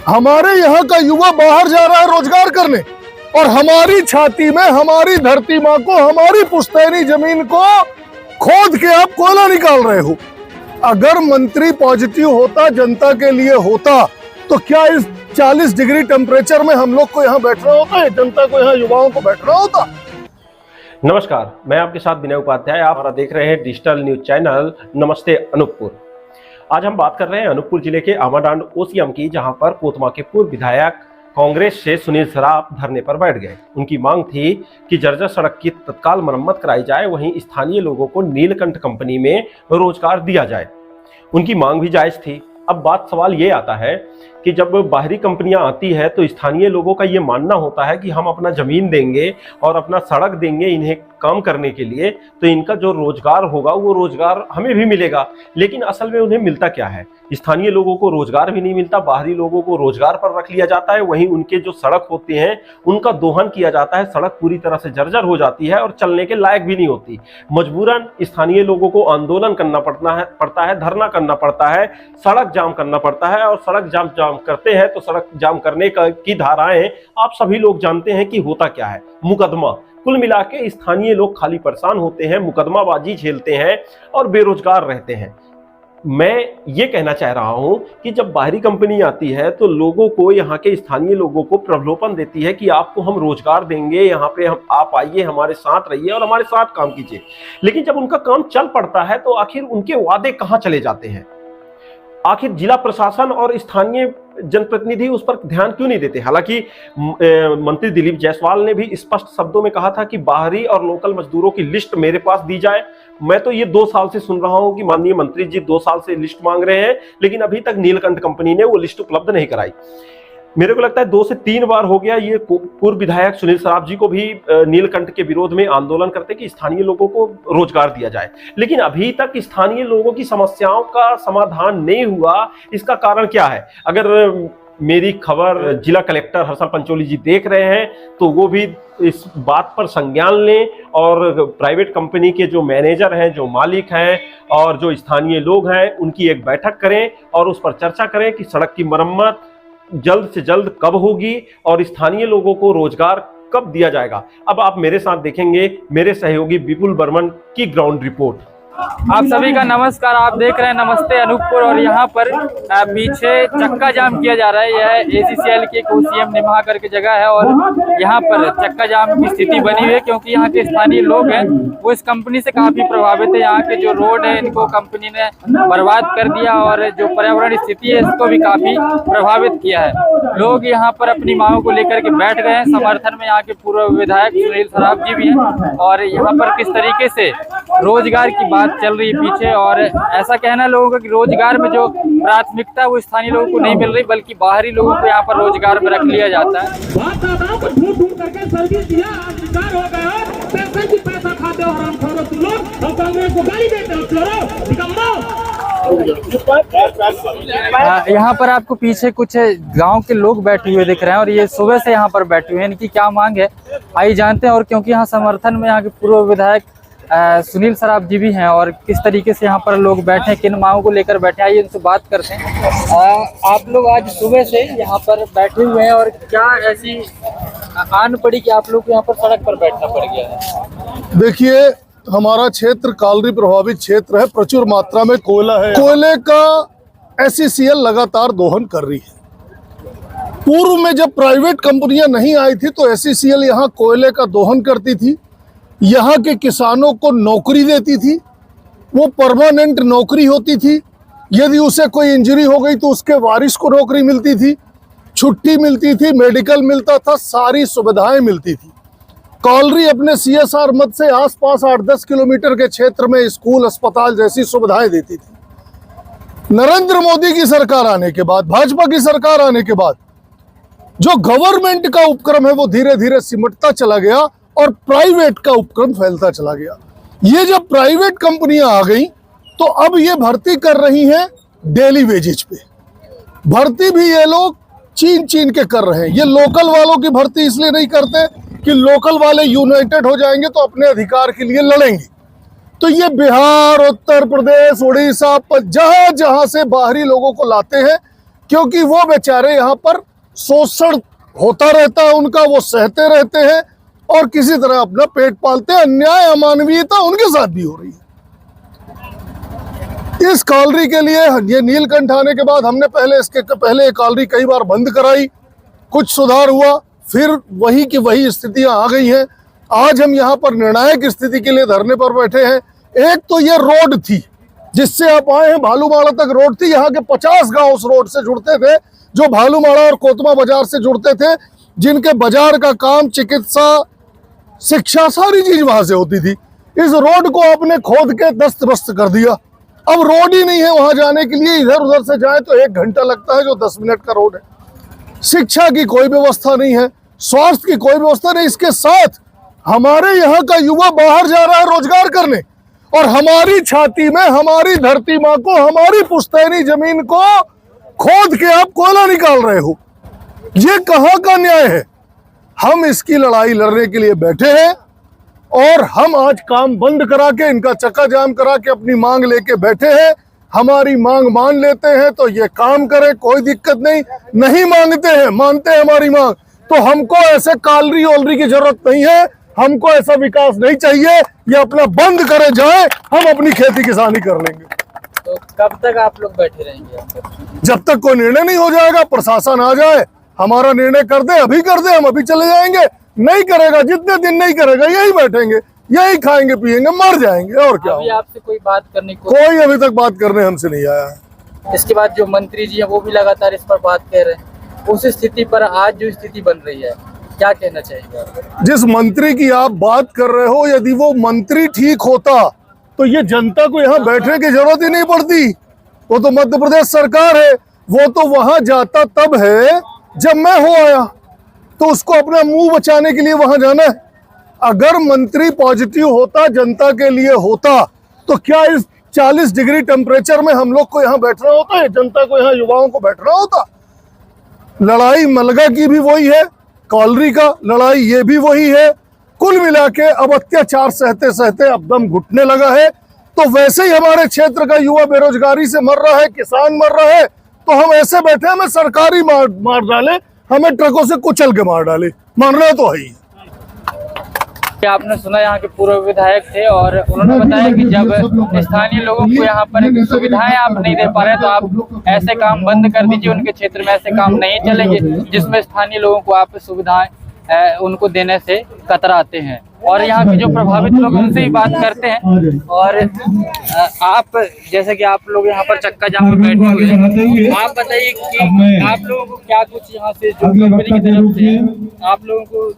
हमारे यहाँ का युवा बाहर जा रहा है रोजगार करने, और हमारी छाती में, हमारी धरती माँ को, हमारी पुश्तैनी जमीन को खोद के आप कोयला निकाल रहे हो। अगर मंत्री पॉजिटिव होता, जनता के लिए होता, तो क्या इस 40 डिग्री टेम्परेचर में हम लोग को यहाँ बैठना होता है, जनता को, यहाँ युवाओं को बैठना होता? नमस्कार, मैं आपके साथ विनय उपाध्याय। आप देख रहे हैं डिजिटल न्यूज चैनल नमस्ते अनूपपुर। आज हम बात कर रहे हैं अनूपपुर जिले के आमाडांड ओसीएम की, जहां पर कोतमा के पूर्व विधायक कांग्रेस से सुनील सराफ धरने पर बैठ गए। उनकी मांग थी कि जर्जर सड़क की तत्काल मरम्मत कराई जाए, वहीं स्थानीय लोगों को नीलकंठ कंपनी में रोजगार दिया जाए। उनकी मांग भी जायज थी। अब सवाल ये आता है कि जब बाहरी कंपनियां आती है तो स्थानीय लोगों का ये मानना होता है कि हम अपना जमीन देंगे और अपना सड़क देंगे इन्हें काम करने के लिए, तो इनका जो रोजगार होगा वो रोजगार हमें भी मिलेगा। लेकिन असल में उन्हें मिलता क्या है? स्थानीय लोगों को रोजगार भी नहीं मिलता, बाहरी लोगों को रोजगार पर रख लिया जाता है। वहीं उनके जो सड़क होते हैं उनका दोहन किया जाता है, सड़क पूरी तरह से जर्जर हो जाती है और चलने के लायक भी नहीं होती। मजबूरन स्थानीय लोगों को आंदोलन करना पड़ता है, धरना करना पड़ता है, सड़क जाम करना पड़ता है। और सड़क जाम करते हैं तो सड़क जाम करने की धाराएं आप सभी लोग जानते हैं कि होता क्या है, मुकदमा। कुल मिला के स्थानीय लोग खाली परेशान होते हैं, मुकदमाबाजी झेलते हैं और बेरोजगार रहते हैं। मैं ये कहना चाह रहा हूं कि जब बाहरी कंपनी आती है तो लोगों को, यहाँ के स्थानीय लोगों को प्रलोभन देती है कि आपको हम रोजगार देंगे, यहाँ पे आप आइए, हमारे साथ रहिए और हमारे साथ काम कीजिए। लेकिन जब उनका काम चल पड़ता है तो आखिर उनके वादे कहाँ चले जाते हैं? आखिर जिला प्रशासन और स्थानीय जनप्रतिनिधि उस पर ध्यान क्यों नहीं देते? हालांकि मंत्री दिलीप जायसवाल ने भी स्पष्ट शब्दों में कहा था कि बाहरी और लोकल मजदूरों की लिस्ट मेरे पास दी जाए। मैं तो ये 2 साल से सुन रहा हूं कि माननीय मंत्री जी 2 साल से लिस्ट मांग रहे हैं, लेकिन अभी तक नीलकंठ कंपनी ने वो लिस्ट उपलब्ध नहीं कराई। मेरे को लगता है 2 से 3 बार हो गया ये पूर्व विधायक सुनील सराफ जी को भी नीलकंठ के विरोध में आंदोलन करते कि स्थानीय लोगों को रोजगार दिया जाए, लेकिन अभी तक स्थानीय लोगों की समस्याओं का समाधान नहीं हुआ। इसका कारण क्या है? अगर मेरी खबर जिला कलेक्टर हर्षल पंचोली जी देख रहे हैं तो वो भी इस बात पर संज्ञान लें और प्राइवेट कंपनी के जो मैनेजर हैं, जो मालिक हैं और जो स्थानीय लोग हैं, उनकी एक बैठक करें और उस पर चर्चा करें कि सड़क की मरम्मत जल्द से जल्द कब होगी और स्थानीय लोगों को रोजगार कब दिया जाएगा। अब आप मेरे साथ देखेंगे मेरे सहयोगी विपुल बर्मन की ग्राउंड रिपोर्ट। आप सभी का नमस्कार। आप देख रहे हैं नमस्ते अनूपपुर और यहाँ पर पीछे चक्का जाम किया जा रहा है। यह ACCL की ओसीएम निमाहकर की जगह है और यहाँ पर चक्का जाम की स्थिति बनी हुई है क्योंकि यहाँ के स्थानीय लोग हैं वो इस कंपनी से काफी प्रभावित है। यहाँ के जो रोड है इनको कंपनी ने बर्बाद कर दिया और जो पर्यावरण स्थिति है इसको भी काफी प्रभावित किया है। लोग यहाँ पर अपनी मांगों को लेकर के बैठ गए हैं। समर्थन में यहाँ के पूर्व विधायक सुनील सराफ जी भी हैं और यहाँ पर किस तरीके से रोजगार की बात चल रही है पीछे, और ऐसा कहना लोगों का कि रोजगार में जो प्राथमिकता वो स्थानीय लोगों को नहीं मिल रही बल्कि बाहरी लोगों को यहाँ पर रोजगार में रख लिया जाता है। यहाँ पर आपको पीछे कुछ गांव के लोग बैठे हुए दिख रहे हैं और ये सुबह से यहाँ पर बैठे हुए हैं। इनकी क्या मांग है आइए जानते हैं। और क्योंकि यहाँ समर्थन में यहाँ के पूर्व विधायक सुनील सराफ जी भी हैं और किस तरीके से यहाँ पर लोग बैठे, किन मांगों को लेकर बैठे, आइए इनसे बात करते हैं। आप लोग आज सुबह से यहाँ पर बैठे हुए हैं और क्या ऐसी आन पड़ी कि आप लोग को यहाँ पर सड़क पर बैठना पड़ गया है? देखिए, हमारा क्षेत्र कालरी प्रभावित क्षेत्र है, प्रचुर मात्रा में कोयला है। कोयले का ACCL लगातार दोहन कर रही है। पूर्व में जब प्राइवेट कंपनियां नहीं आई थी तो ACCL यहाँ कोयले का दोहन करती थी, यहाँ के किसानों को नौकरी देती थी, वो परमानेंट नौकरी होती थी। यदि उसे कोई इंजरी हो गई तो उसके वारिस को नौकरी मिलती थी, छुट्टी मिलती थी, मेडिकल मिलता था, सारी सुविधाएं मिलती थी। कॉलरी अपने CSR मद से आसपास 8-10 किलोमीटर के क्षेत्र में स्कूल, अस्पताल जैसी सुविधाएं देती थी। नरेंद्र मोदी की सरकार आने के बाद, भाजपा की सरकार आने के बाद जो गवर्नमेंट का उपक्रम है वो धीरे धीरे सिमटता चला गया और प्राइवेट का उपक्रम फैलता चला गया। ये जब प्राइवेट कंपनियां आ गई तो अब ये भर्ती कर रही हैं डेली वेजेज पे। भर्ती भी ये लोग चीन के कर रहे हैं। ये लोकल वालों की भर्ती इसलिए नहीं करते कि लोकल वाले यूनाइटेड हो जाएंगे तो अपने अधिकार के लिए लड़ेंगे। तो ये बिहार, उत्तर प्रदेश, उड़ीसा, जहां जहां से बाहरी लोगों को लाते हैं क्योंकि वो बेचारे यहाँ पर शोषण होता रहता है उनका, वो सहते रहते हैं और किसी तरह अपना पेट पालते हैं। अन्याय अमानवीयता उनके साथ भी हो रही है। इस कॉलरी के लिए ये नीलकंठ आने के बाद हमने इसके पहले ये कॉलरी कई बार बंद कराई, कुछ सुधार हुआ, फिर वही की वही स्थितियां आ गई हैं। आज हम यहाँ पर निर्णायक स्थिति के लिए धरने पर बैठे हैं। एक तो ये रोड थी जिससे आप आए हैं, भालूमाड़ा तक रोड थी, यहाँ के 50 गांव उस रोड से जुड़ते थे, जो भालूमाड़ा और कोतमा बाजार से जुड़ते थे, जिनके बाजार का काम, चिकित्सा, शिक्षा, सारी चीज वहां से होती थी। इस रोड को आपने खोद के दस्त बस्त कर दिया। अब रोड ही नहीं है वहां जाने के लिए, इधर उधर से जाए तो 1 घंटा लगता है जो 10 मिनट का रोड है। शिक्षा की कोई व्यवस्था नहीं है, स्वास्थ्य की कोई व्यवस्था नहीं। इसके साथ हमारे यहाँ का युवा बाहर जा रहा है रोजगार करने, और हमारी छाती में, हमारी धरती माँ को, हमारी पुश्तैनी जमीन को खोद के आप कोयला निकाल रहे हो। ये कहाँ का न्याय है? हम इसकी लड़ाई लड़ने के लिए बैठे हैं और हम आज काम बंद करा के, इनका चक्का जाम करा के अपनी मांग लेके बैठे हैं। हमारी मांग मान लेते हैं तो ये काम करें, कोई दिक्कत नहीं। नहीं मांगते हैं, मानते हैं हमारी मांग, तो हमको ऐसे कालरी ओलरी की जरूरत नहीं है। हमको ऐसा विकास नहीं चाहिए। ये अपना बंद करे जाए, हम अपनी खेती किसानी कर लेंगे। तो कब तक आप लोग बैठे रहेंगे? जब तक कोई निर्णय नहीं हो जाएगा, प्रशासन आ जाए, हमारा निर्णय कर दे, अभी कर दे, हम अभी चले जाएंगे। नहीं करेगा, जितने दिन नहीं करेगा, यही बैठेंगे, यही खाएंगे पिएंगे, मर जाएंगे। और क्या? अभी आपसे कोई बात करने को? कोई अभी तक बात करने हमसे नहीं आया है। इसके बाद जो मंत्री जी हैं वो भी लगातार इस पर बात कह रहे हैं। उस स्थिति पर आज जो स्थिति बन रही है, क्या कहना चाहिए? जिस मंत्री की आप बात कर रहे हो, यदि वो मंत्री ठीक होता तो ये जनता को यहाँ बैठने की जरूरत ही नहीं पड़ती। वो तो मध्य प्रदेश सरकार है, वो तो वहां जाता तब है जब मैं हो आया, तो उसको अपना मुंह बचाने के लिए वहां जाना है। अगर मंत्री पॉजिटिव होता, जनता के लिए होता, तो क्या इस 40 डिग्री टेम्परेचर में हम लोग को यहाँ बैठना होता है? जनता को, यहाँ युवाओं को बैठना होता? लड़ाई मलगा की भी वही है, कॉलरी का लड़ाई ये भी वही है। कुल मिला के अब अत्याचार सहते सहते अब दम घुटने लगा है। तो वैसे ही हमारे क्षेत्र का युवा बेरोजगारी से मर रहा है, किसान मर रहा है, तो हम ऐसे बैठे, हमें सरकारी मार डाले, हमें ट्रकों से कुचल के मार डाले, मारना तो है ही। आपने सुना यहाँ के पूर्व विधायक थे और उन्होंने बताया कि जब स्थानीय लोगों को यहाँ पर सुविधाएं आप नहीं दे पा रहे तो आप ऐसे काम बंद कर दीजिए। उनके क्षेत्र में ऐसे काम नहीं चलेंगे जिसमें स्थानीय लोगों को आप सुविधाएं उनको देने से कतराते हैं। और यहाँ के जो प्रभावित लोग उनसे भी बात करते हैं। और आप जैसे कि आप लोग यहाँ पर चक्का जाम में बैठे हुए हैं, आप बताइए कि आप लोगों को क्या कुछ यहाँ से जो कंपनी की तरफ से आप लोगों को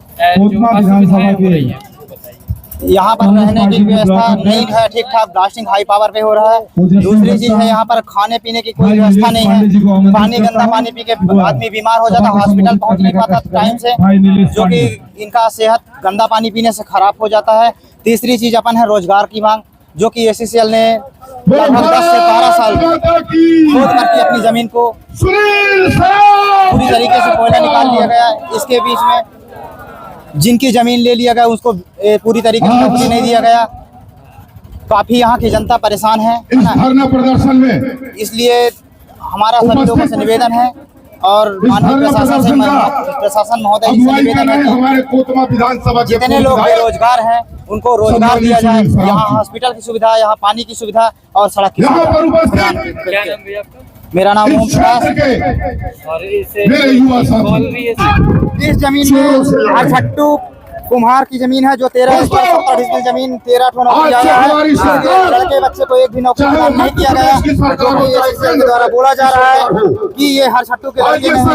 जो असुविधाएं हो रही है? यहाँ पर रहने की व्यवस्था नहीं है, ठीक ठाक ब्लास्टिंग हाई पावर पे हो रहा है। दूसरी चीज है, यहाँ पर खाने पीने की कोई व्यवस्था नहीं है। पानी, गंदा पानी पी के आदमी बीमार हो जाता, हॉस्पिटल पहुँच नहीं पाता टाइम से, जो कि इनका सेहत गंदा पानी पीने से खराब हो जाता है। तीसरी चीज अपन है रोजगार की मांग, जो कि ACCL ने लगभग 10 से 12 साल खोद करके अपनी जमीन को पूरी तरीके से कोयला निकाल लिया गया। इसके बीच में जिनकी जमीन ले लिया गया उसको पूरी तरीके से नौकरी नहीं दिया गया। काफी यहाँ की जनता परेशान है धरना प्रदर्शन में। इसलिए हमारा सभी लोगों से निवेदन है और माननीय प्रशासन महोदय जी से निवेदन है कि जितने लोग बेरोजगार हैं उनको रोजगार दिया जाए। यहाँ हॉस्पिटल की सुविधा, यहाँ पानी की सुविधा और सड़क की सुविधा। मेरा नाम ओम प्रकाश। और इस जमीन में हरछट्टू कुम्हार की जमीन है, जो 13 जमीन 13 नौकरी आया है। लड़के बच्चे को एक भी नौकरी प्रदान नहीं किया गया, जो कि ACCL के द्वारा बोला जा रहा है कि ये हरछट्टू के लड़के नहीं है,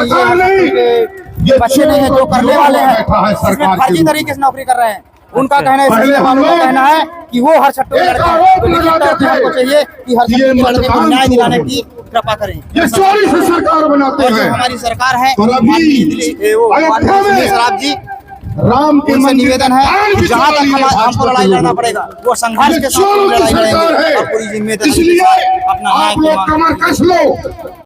ये बच्चे नहीं है जो करने वाले हैं, इसमें फर्जी तरीके से नौकरी कर रहे हैं। उनका कहना है, इसलिए वालों का कहना है कि वो हरछट्टू के लड़के हैं। तो निश्चित तौर से हमको चाहिए कि हरछट्टू के लड़के को न्याय दिलाने की कृपा करें। ये चोरी से सरकार बनाते हैं। हमारी सरकार है, शराब जी, राम के उनसे निवेदन है जहाँ तक हमको लड़ाई लड़ना पड़ेगा वो संघर्ष के साथ लड़ाई लड़ेंगे और पूरी जिम्मेदारी अपना न्याय की मांग।